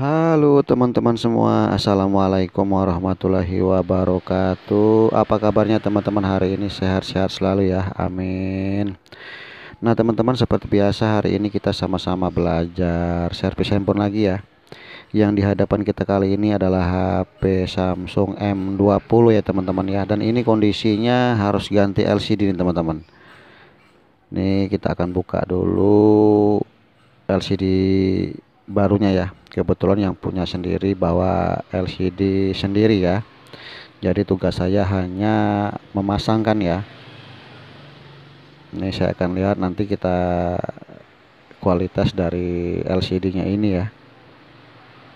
Halo teman-teman semua, Assalamualaikum warahmatullahi wabarakatuh. Apa kabarnya teman-teman hari ini? Sehat-sehat selalu ya, amin. Nah teman-teman, seperti biasa hari ini kita sama-sama belajar servis handphone lagi ya. Yang di hadapan kita kali ini adalah HP Samsung M20 ya teman-teman ya. Dan ini kondisinya harus ganti LCD nih teman-teman. Nih kita akan buka dulu LCD barunya ya. Kebetulan yang punya sendiri bawa LCD sendiri ya. Jadi tugas saya hanya memasangkan ya. Ini saya akan lihat nanti kita kualitas dari LCD-nya ini ya.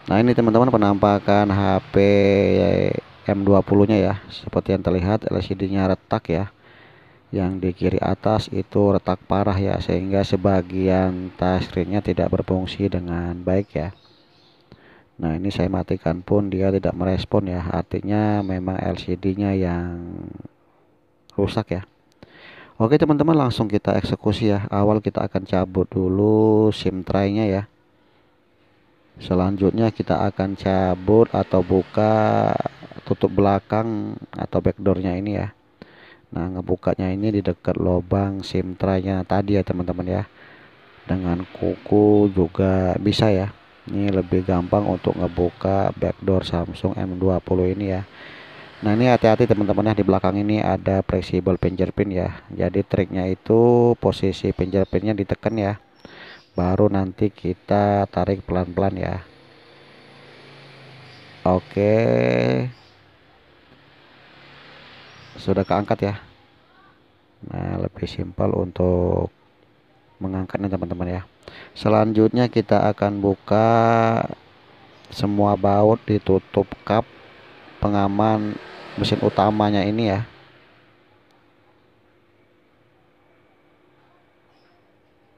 Nah, ini teman-teman penampakan HP M20-nya ya. Seperti yang terlihat LCD-nya retak ya. Yang di kiri atas itu retak parah ya, sehingga sebagian touchscreen-nya tidak berfungsi dengan baik ya. Nah, ini saya matikan pun dia tidak merespon ya, artinya memang LCD-nya yang rusak ya. Oke teman-teman, langsung kita eksekusi ya. Awal kita akan cabut dulu SIM tray-nya ya. Selanjutnya kita akan cabut atau buka tutup belakang atau backdoor-nya ini ya. Nah, ngebukanya ini di dekat lubang SIM tray-nya tadi ya teman-teman ya. Dengan kuku juga bisa ya. Ini lebih gampang untuk ngebuka backdoor Samsung M20 ini ya. Nah, ini hati-hati teman-teman ya, di belakang ini ada fleksibel fingerprint ya. Jadi triknya itu posisi fingerprintnya ditekan ya. Baru nanti kita tarik pelan-pelan ya. Oke. Sudah keangkat ya. Nah, lebih simpel untuk mengangkatnya teman-teman ya. Selanjutnya kita akan buka semua baut, ditutup kap pengaman mesin utamanya ini ya.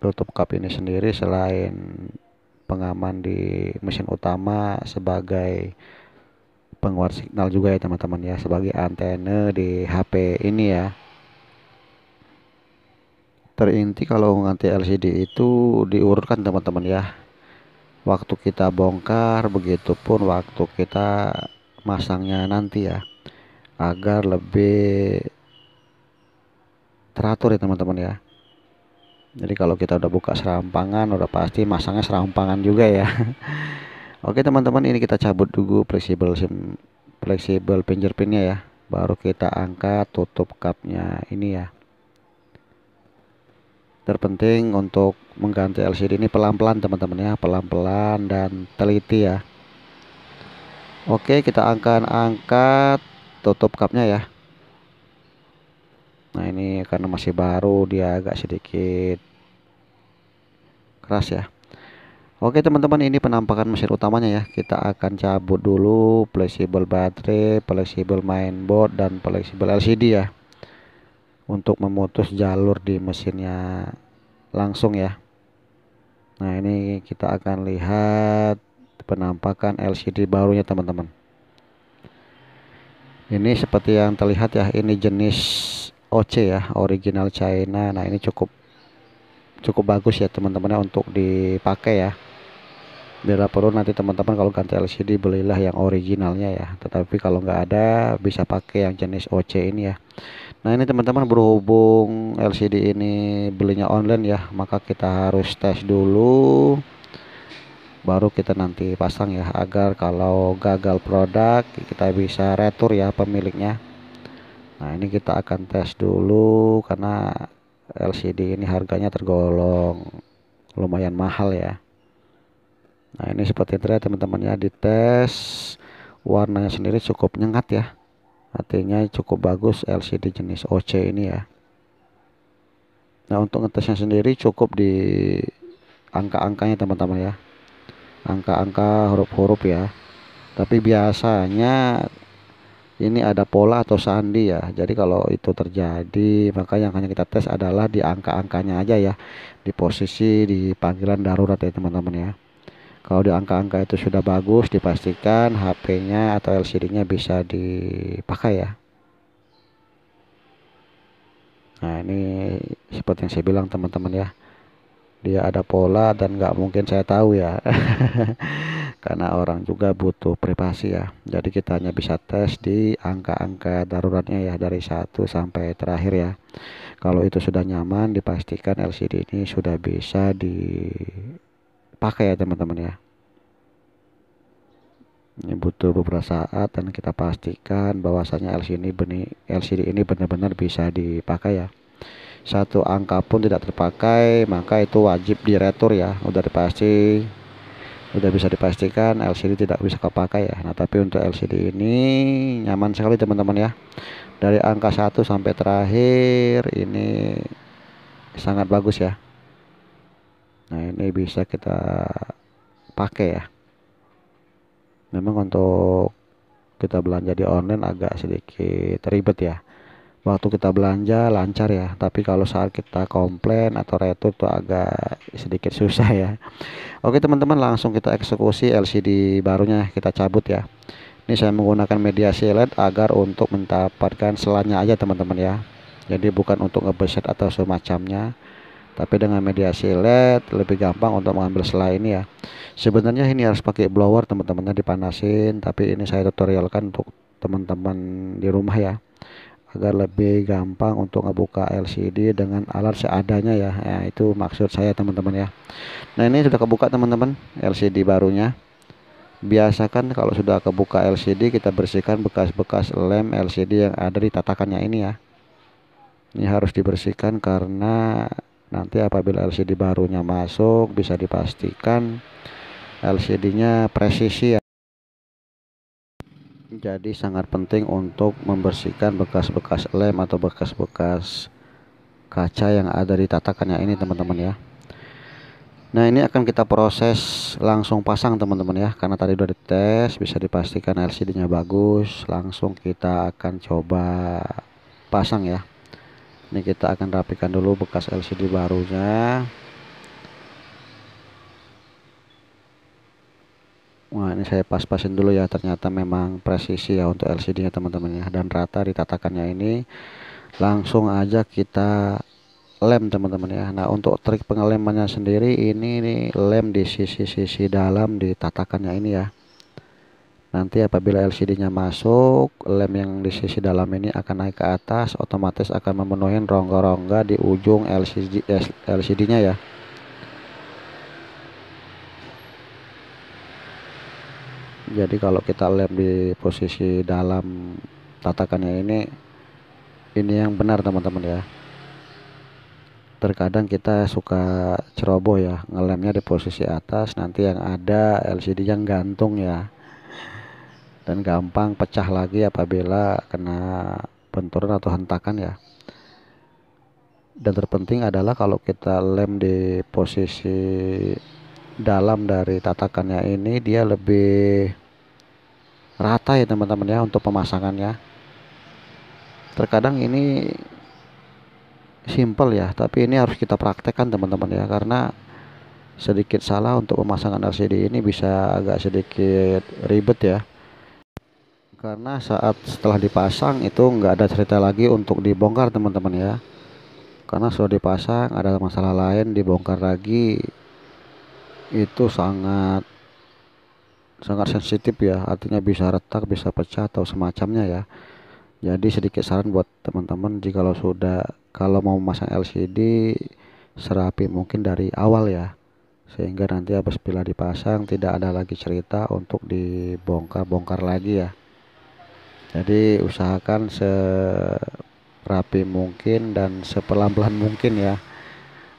Tutup kap ini sendiri selain pengaman di mesin utama sebagai penguat signal juga ya teman-teman ya, sebagai antena di HP ini ya. Terinti kalau ganti LCD itu diurutkan teman-teman ya. Waktu kita bongkar, begitupun waktu kita masangnya nanti ya, agar lebih teratur ya teman-teman ya. Jadi kalau kita udah buka serampangan, udah pasti masangnya serampangan juga ya. Oke teman-teman, ini kita cabut dulu fleksibel fingerprintnya ya. Baru kita angkat tutup cupnya ini ya. Terpenting untuk mengganti LCD ini pelan-pelan teman-teman ya, pelan-pelan dan teliti ya. Oke, kita angkat tutup cupnya ya. Nah, ini karena masih baru dia agak sedikit keras ya. Oke teman-teman, ini penampakan mesin utamanya ya. Kita akan cabut dulu fleksibel baterai, fleksibel mainboard, dan fleksibel LCD ya, untuk memutus jalur di mesinnya langsung ya. Nah, ini kita akan lihat penampakan LCD barunya teman-teman. Ini seperti yang terlihat ya, ini jenis OC ya, original China. Nah, ini cukup bagus ya teman-teman ya untuk dipakai ya. Bila perlu nanti teman-teman kalau ganti LCD belilah yang originalnya ya. Tetapi kalau nggak ada bisa pakai yang jenis OC ini ya. Nah, ini teman-teman, berhubung LCD ini belinya online ya, maka kita harus tes dulu baru kita nanti pasang ya, agar kalau gagal produk kita bisa retur ya pemiliknya. Nah, ini kita akan tes dulu karena LCD ini harganya tergolong lumayan mahal ya. Nah, ini seperti yang terlihat teman-teman ya, dites warnanya sendiri cukup nyengat ya, artinya cukup bagus LCD jenis OC ini ya. Nah, untuk ngetesnya sendiri cukup di angka-angkanya teman-teman ya, angka-angka huruf-huruf ya. Tapi biasanya ini ada pola atau sandi ya. Jadi kalau itu terjadi, maka yang hanya kita tes adalah di angka-angkanya aja ya, di posisi di panggilan darurat ya teman-teman ya. Kalau di angka-angka itu sudah bagus, dipastikan HP-nya atau LCD-nya bisa dipakai ya. Nah, ini seperti yang saya bilang teman-teman ya, dia ada pola dan nggak mungkin saya tahu ya. karena orang juga butuh privasi ya. Jadi kita hanya bisa tes di angka-angka daruratnya ya, dari 1 sampai terakhir ya. Kalau itu sudah nyaman, dipastikan LCD ini sudah bisa dipakai ya teman-teman ya. Ini butuh beberapa saat dan kita pastikan bahwasanya LCD ini benar-benar bisa dipakai ya. Satu angka pun tidak terpakai, maka itu wajib diretur ya. Udah bisa dipastikan LCD tidak bisa kepakai ya. Nah, tapi untuk LCD ini nyaman sekali teman-teman ya. Dari angka 1 sampai terakhir ini sangat bagus ya. Nah, ini bisa kita pakai ya. Memang untuk kita belanja di online agak sedikit ribet ya. Waktu kita belanja lancar ya, tapi kalau saat kita komplain atau retur tuh agak sedikit susah ya. Oke teman-teman, langsung kita eksekusi LCD barunya, kita cabut ya. Ini saya menggunakan mediasi LED agar untuk mendapatkan selanya aja teman-teman ya. Jadi bukan untuk ngebeset atau semacamnya, tapi dengan mediasi LED lebih gampang untuk mengambil sela ini ya. Sebenarnya ini harus pakai blower teman-temannya, dipanasin, tapi ini saya tutorialkan untuk teman-teman di rumah ya, agar lebih gampang untuk ngebuka LCD dengan alat seadanya ya. Ya, itu maksud saya teman-teman ya. Nah, ini sudah kebuka teman-teman LCD barunya. Biasakan kalau sudah kebuka LCD kita bersihkan bekas-bekas lem LCD yang ada di tatakannya ini ya. Ini harus dibersihkan karena nanti apabila LCD barunya masuk bisa dipastikan LCD-nya presisi ya. Jadi sangat penting untuk membersihkan bekas-bekas lem atau bekas-bekas kaca yang ada di tatakannya ini teman-teman ya. Nah, ini akan kita proses langsung pasang teman-teman ya, karena tadi udah dites bisa dipastikan LCD-nya bagus. Langsung kita akan coba pasang ya. Ini kita akan rapikan dulu bekas LCD barunya. Wah, ini saya pas-pasin dulu ya, ternyata memang presisi ya untuk LCD-nya teman-teman ya, dan rata di tatakannya ini. Langsung aja kita lem teman-teman ya. Nah, untuk trik pengelemannya sendiri ini nih, lem di sisi-sisi dalam di tatakannya ini ya. Nanti apabila LCD-nya masuk, lem yang di sisi dalam ini akan naik ke atas, otomatis akan memenuhi rongga-rongga di ujung LCD-nya ya. Jadi kalau kita lem di posisi dalam tatakannya ini yang benar teman-teman ya. Terkadang kita suka ceroboh ya, ngelemnya di posisi atas, nanti yang ada LCD yang gantung ya, dan gampang pecah lagi apabila kena benturan atau hentakan ya. Dan terpenting adalah kalau kita lem di posisi dalam dari tatakannya ini, dia lebih rata ya teman-teman ya untuk pemasangannya. Terkadang ini simple ya, tapi ini harus kita praktekkan teman-teman ya, karena sedikit salah untuk pemasangan LCD ini bisa agak sedikit ribet ya. Karena setelah dipasang itu nggak ada cerita lagi untuk dibongkar teman-teman ya. Karena sudah dipasang ada masalah lain dibongkar lagi itu sangat sensitif ya, artinya bisa retak, bisa pecah atau semacamnya ya. Jadi sedikit saran buat teman-teman, kalau mau memasang LCD serapi mungkin dari awal ya, sehingga nanti apabila dipasang tidak ada lagi cerita untuk dibongkar-bongkar lagi ya. Jadi usahakan serapi mungkin dan sepelan-pelan mungkin ya,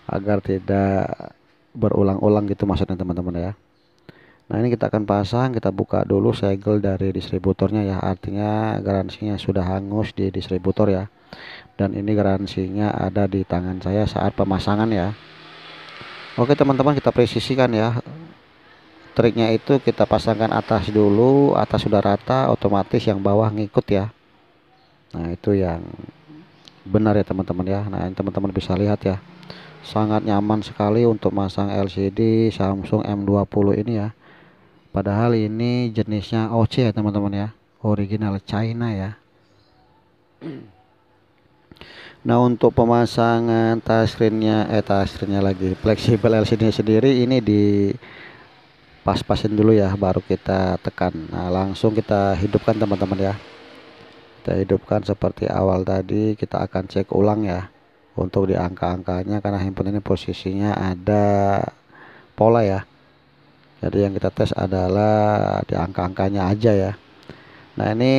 agar tidak berulang-ulang gitu maksudnya teman-teman ya. Nah, ini kita akan pasang, kita buka dulu segel dari distributornya ya, artinya garansinya sudah hangus di distributor ya. Dan ini garansinya ada di tangan saya saat pemasangan ya. Oke teman-teman, kita presisikan ya. Triknya itu kita pasangkan atas dulu, atas sudah rata, otomatis yang bawah ngikut ya. Nah, itu yang benar ya teman-teman ya. Nah, ini teman-teman bisa lihat ya, sangat nyaman sekali untuk masang LCD Samsung M20 ini ya. Padahal ini jenisnya OC ya teman-teman ya, original China ya. Nah, untuk pemasangan touchscreennya lagi fleksibel LCD sendiri ini di pas-pasin dulu ya, baru kita tekan. Nah, langsung kita hidupkan teman-teman ya. Kita hidupkan seperti awal tadi. Kita akan cek ulang ya untuk di angka-angkanya, karena handphone ini posisinya ada pola ya. Jadi yang kita tes adalah di angka-angkanya aja ya. Nah, ini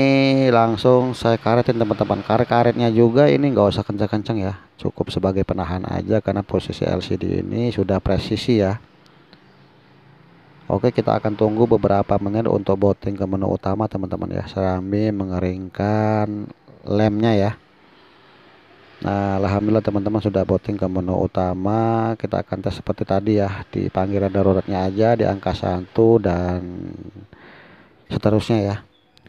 langsung saya karetin teman-teman. Karetnya juga ini nggak usah kencang-kencang ya, cukup sebagai penahan aja karena posisi LCD ini sudah presisi ya. Oke, kita akan tunggu beberapa menit untuk booting ke menu utama teman-teman ya, sambil mengeringkan lemnya ya. Nah, alhamdulillah teman-teman sudah booting ke menu utama. Kita akan tes seperti tadi ya, di panggilan daruratnya aja di angka 1 dan seterusnya ya.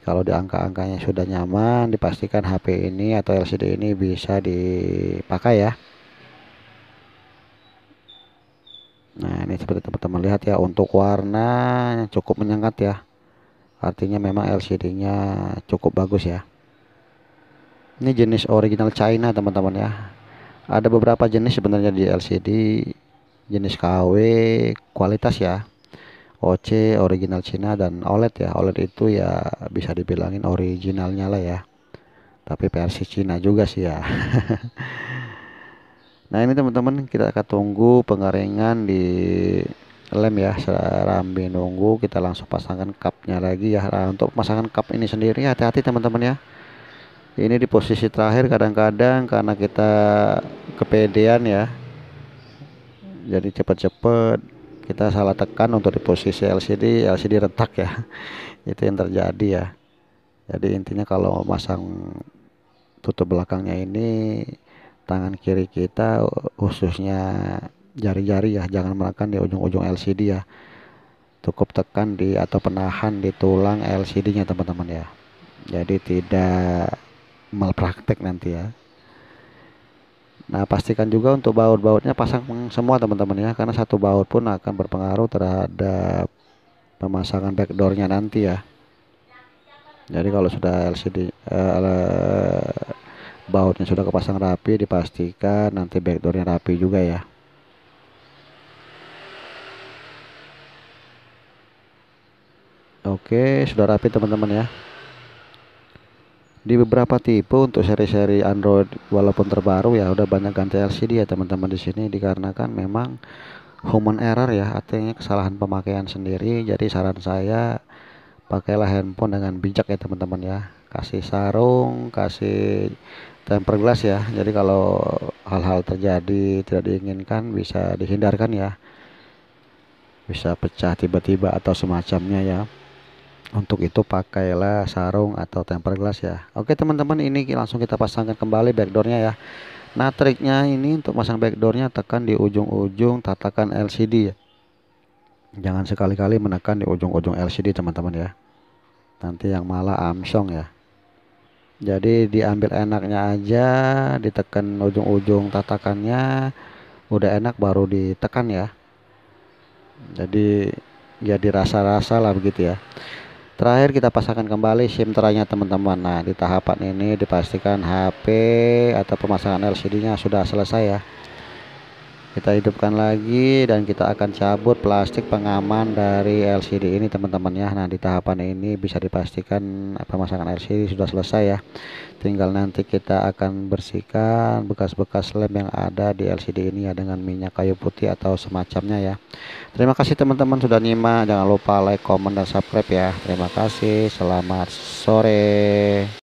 Kalau di angka-angkanya sudah nyaman, dipastikan HP ini atau LCD ini bisa dipakai ya. Nah, ini seperti teman-teman lihat ya, untuk warna cukup menyengat ya. Artinya memang LCD-nya cukup bagus ya. Ini jenis original China teman-teman ya. Ada beberapa jenis sebenarnya di LCD, jenis KW kualitas ya, OC original Cina, dan OLED ya. OLED itu ya bisa dibilangin originalnya lah ya, tapi versi Cina juga sih ya. Nah, ini teman-teman kita akan tunggu pengeringan di lem ya. Sambil nunggu kita langsung pasangkan cupnya lagi ya. Nah, untuk pemasangan cup ini sendiri hati-hati teman-teman ya. Ini di posisi terakhir kadang-kadang karena kita kepedean ya, jadi cepet-cepet kita salah tekan untuk di posisi LCD retak ya. Itu yang terjadi ya. Jadi intinya kalau masang tutup belakangnya ini, tangan kiri kita khususnya jari-jari ya, jangan menekan di ujung-ujung LCD ya. Cukup tekan di atau penahan di tulang LCD-nya teman-teman ya. Jadi tidak malpraktek nanti ya. Nah, pastikan juga untuk baut-bautnya pasang semua teman-teman ya, karena satu baut pun akan berpengaruh terhadap pemasangan backdoornya nanti ya. Jadi kalau sudah LCD bautnya sudah kepasang rapi, dipastikan nanti backdoornya rapi juga ya. Oke, sudah rapi teman-teman ya. Di beberapa tipe untuk seri-seri Android walaupun terbaru ya udah banyak ganti LCD ya teman-teman di sini, dikarenakan memang human error ya, artinya kesalahan pemakaian sendiri. Jadi saran saya, pakailah handphone dengan bijak ya teman-teman ya. Kasih sarung, kasih tempered glass ya. Jadi kalau hal-hal terjadi tidak diinginkan bisa dihindarkan ya. Bisa pecah tiba-tiba atau semacamnya ya. Untuk itu pakailah sarung atau tempered glass ya. Oke teman-teman, ini langsung kita pasangkan kembali backdoornya ya. Nah, triknya ini untuk pasang backdoornya, tekan di ujung-ujung tatakan LCD ya. Jangan sekali-kali menekan di ujung-ujung LCD teman-teman ya. Nanti yang malah amsyong ya. Jadi diambil enaknya aja, ditekan ujung-ujung tatakannya, udah enak baru ditekan ya. Jadi ya dirasa-rasa lah begitu ya. Terakhir kita pasangkan kembali SIM tray-nya teman-teman. Nah, di tahapan ini dipastikan HP atau pemasangan LCD-nya sudah selesai ya. Kita hidupkan lagi dan kita akan cabut plastik pengaman dari LCD ini teman-teman ya. Nah, di tahapan ini bisa dipastikan pemasangan LCD sudah selesai ya. Tinggal nanti kita akan bersihkan bekas-bekas lem yang ada di LCD ini ya dengan minyak kayu putih atau semacamnya ya. Terima kasih teman-teman sudah nyimak. Jangan lupa like, comment, dan subscribe ya. Terima kasih. Selamat sore.